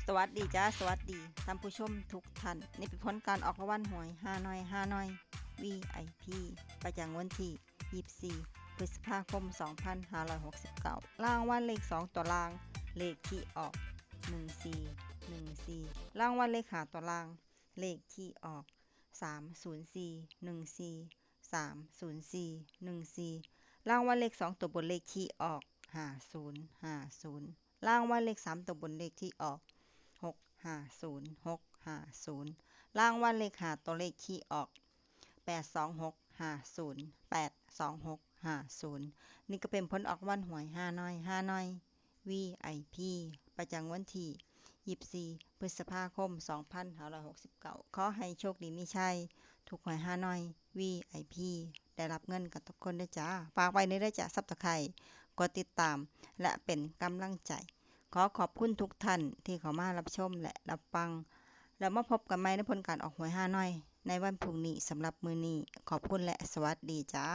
สวัสดีจ้าสวัสดีท่านผู้ชมทุกท่านนี่เป็นผลการออกรางวัลหวยฮานอย VIP ประจำวันที่24พฤษภาคม2569รางวัลเลข2ตัวล่างเลขที่ออก1414รางวัลเลข5ตัวล่างเลขที่ออก30414 30414รางวัลเลข2ตัวบนเลขที่ออก5050รางวัลเลข3ตัวบนเลขที่ออก650รางวัลเลข5ตัวเลขที่ออก82650 82650นี่ก็เป็นผลออกรางวัลหวยฮานอย VIP ประจำวันที่24พฤษภาคม2569ขอให้โชคดีมีชัยถูกหวยฮานอย VIP ได้รับเงินกันทุกคนด้วยจ้าฝากไว้ในได้จ้าSubscribeกดติดตามและเป็นกำลังใจขอขอบคุณทุกท่านที่เข้ามารับชมและรับฟังแล้วมาพบกันใหม่ในผลการออกหวยฮานอยในวันพรุ่งนี้สำหรับมื้อนี้ขอบคุณและสวัสดีจ้า